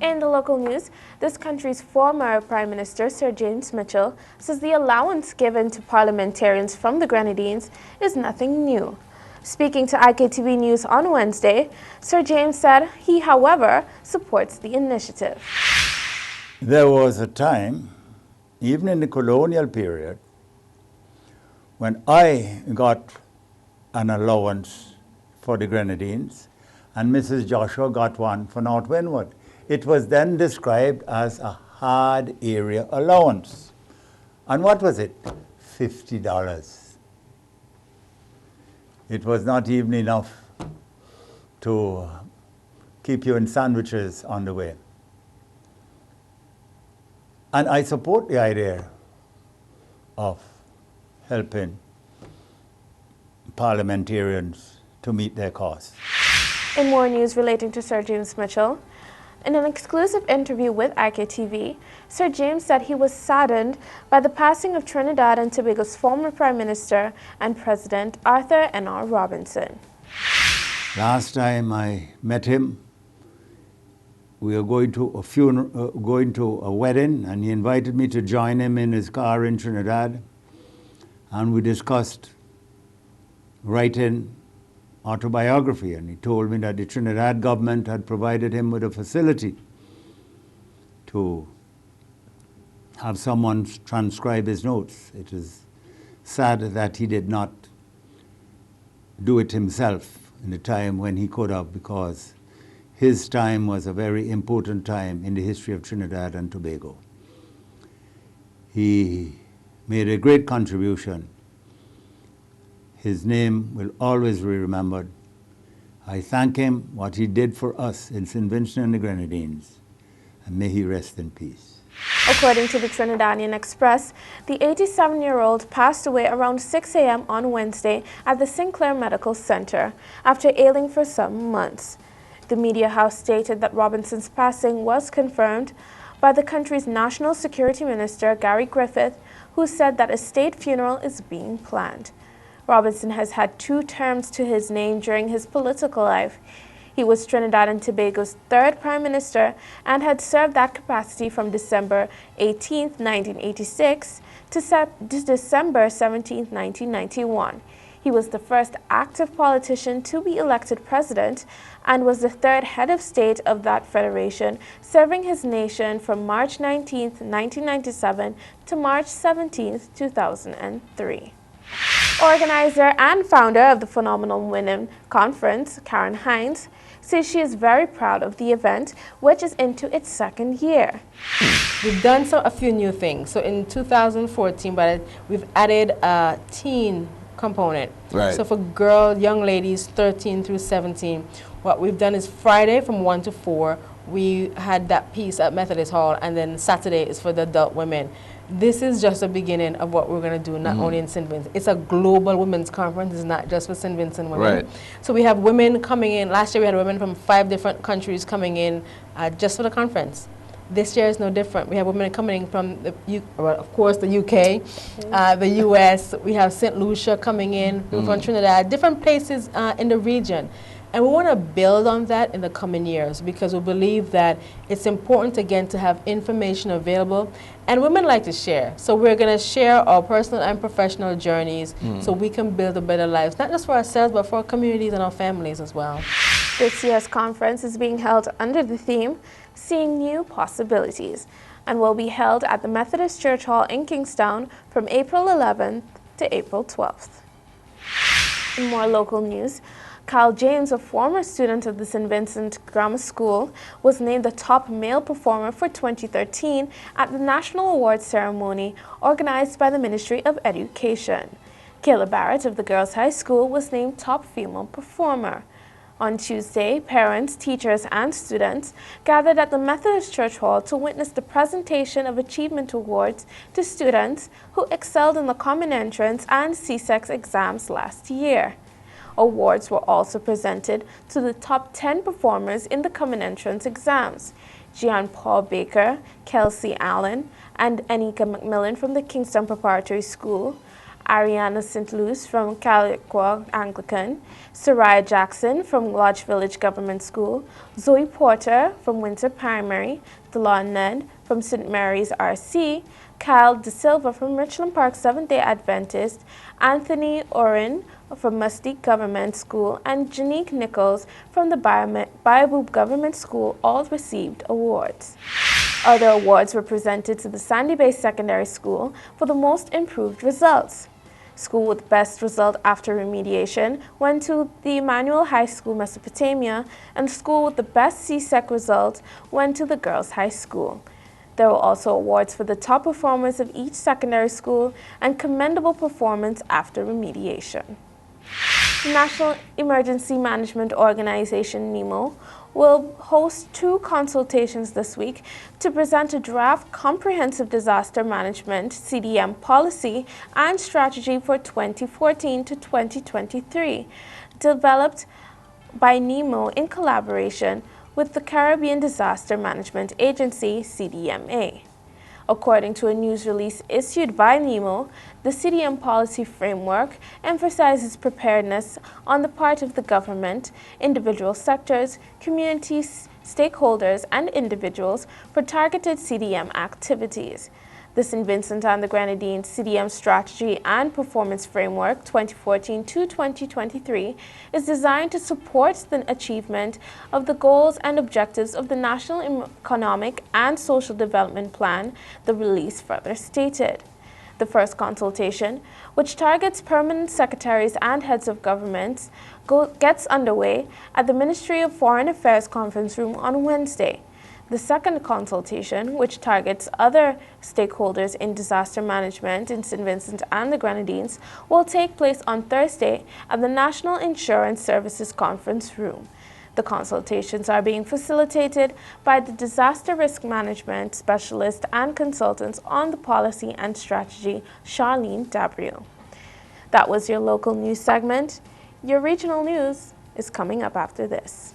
In the local news, this country's former Prime Minister, Sir James Mitchell, says the allowance given to parliamentarians from the Grenadines is nothing new. Speaking to IKtv News on Wednesday, Sir James said he, however, supports the initiative. There was a time, even in the colonial period, when I got an allowance for the Grenadines and Mrs. Joshua got one for North Windward. It was then described as a hard area allowance. And what was it? $50. It was not even enough to keep you in sandwiches on the way. And I support the idea of helping parliamentarians to meet their costs. In more news relating to Sir James Mitchell, in an exclusive interview with IKtv, Sir James said he was saddened by the passing of Trinidad and Tobago's former Prime Minister and President Arthur N.R. Robinson. Last time I met him, we were going to a funeral, going to a wedding, and he invited me to join him in his car in Trinidad, and we discussed writing autobiography, and he told me that the Trinidad government had provided him with a facility to have someone transcribe his notes. It is sad that he did not do it himself in the time when he could have, because his time was a very important time in the history of Trinidad and Tobago. He made a great contribution. His name will always be remembered. I thank him what he did for us in St. Vincent and the Grenadines, and may he rest in peace. According to the Trinidadian Express, the 87-year-old passed away around 6 a.m. on Wednesday at the Sinclair Medical Center after ailing for some months. The media house stated that Robinson's passing was confirmed by the country's National Security Minister, Gary Griffith, who said that a state funeral is being planned. Robinson has had 2 terms to his name during his political life. He was Trinidad and Tobago's 3rd Prime Minister and had served that capacity from December 18, 1986 to December 17, 1991. He was the first active politician to be elected president and was the 3rd head of state of that federation, serving his nation from March 19, 1997 to March 17, 2003. Organizer and founder of the Phenomenal Women Conference, Karen Hines, says she is very proud of the event, which is into its 2nd year. We've done a few new things. So in 2014, we've added a teen component. Right. So for young ladies 13 through 17, what we've done is Friday from 1 to 4, we had that piece at Methodist Hall, and then Saturday is for the adult women. This is just the beginning of what we're going to do, not only in St. Vincent. It's a global women's conference. It's not just for St. Vincent women. Right. So we have women coming in. Last year we had women from 5 different countries coming in just for the conference. This year is no different. We have women coming from, of course, the UK, the US. We have St. Lucia coming in, from Trinidad, different places in the region. And we want to build on that in the coming years, because we believe that it's important, again, to have information available. And women like to share. So we're going to share our personal and professional journeys so we can build a better lives, not just for ourselves, but for our communities and our families as well. This year's conference is being held under the theme, Seeing New Possibilities, and will be held at the Methodist Church Hall in Kingstown from April 11th to April 12th. In more local news, Kyle James, a former student of the St. Vincent Grammar School, was named the top male performer for 2013 at the National Awards ceremony organized by the Ministry of Education. Kayla Barrett of the Girls High School was named top female performer. On Tuesday, parents, teachers, and students gathered at the Methodist Church Hall to witness the presentation of achievement awards to students who excelled in the Common Entrance and CSEX exams last year. Awards were also presented to the top 10 performers in the Common Entrance exams: Jean Paul Baker, Kelsey Allen, and Anika McMillan from the Kingston Preparatory School, Ariana St. Luce from Caliqua Anglican, Soraya Jackson from Lodge Village Government School, Zoe Porter from Windsor Primary, Delon Ned from St. Mary's RC, Kyle De Silva from Richland Park Seventh-day Adventist, Anthony Oren from Mustique Government School, and Janique Nichols from the Bible Government School all received awards. Other awards were presented to the Sandy Bay Secondary School for the most improved results. School with best result after remediation went to the Emmanuel High School, Mesopotamia, and school with the best CSEC result went to the Girls High School. There were also awards for the top performers of each secondary school and commendable performance after remediation. The National Emergency Management Organization, NEMO, will host 2 consultations this week to present a draft Comprehensive Disaster Management CDM policy and strategy for 2014 to 2023, developed by NEMO in collaboration with the Caribbean Disaster Management Agency, CDMA. According to a news release issued by NEMO, the CDM policy framework emphasizes preparedness on the part of the government, individual sectors, communities, stakeholders, and individuals for targeted CDM activities. The St. Vincent and the Grenadines CDM Strategy and Performance Framework 2014 to 2023 is designed to support the achievement of the goals and objectives of the National Economic and Social Development Plan, the release further stated. The first consultation, which targets permanent secretaries and heads of governments, gets underway at the Ministry of Foreign Affairs conference room on Wednesday. The second consultation, which targets other stakeholders in disaster management in St. Vincent and the Grenadines, will take place on Thursday at the National Insurance Services Conference Room. The consultations are being facilitated by the disaster risk management specialist and consultants on the policy and strategy, Charlene Dabriel. That was your local news segment. Your regional news is coming up after this.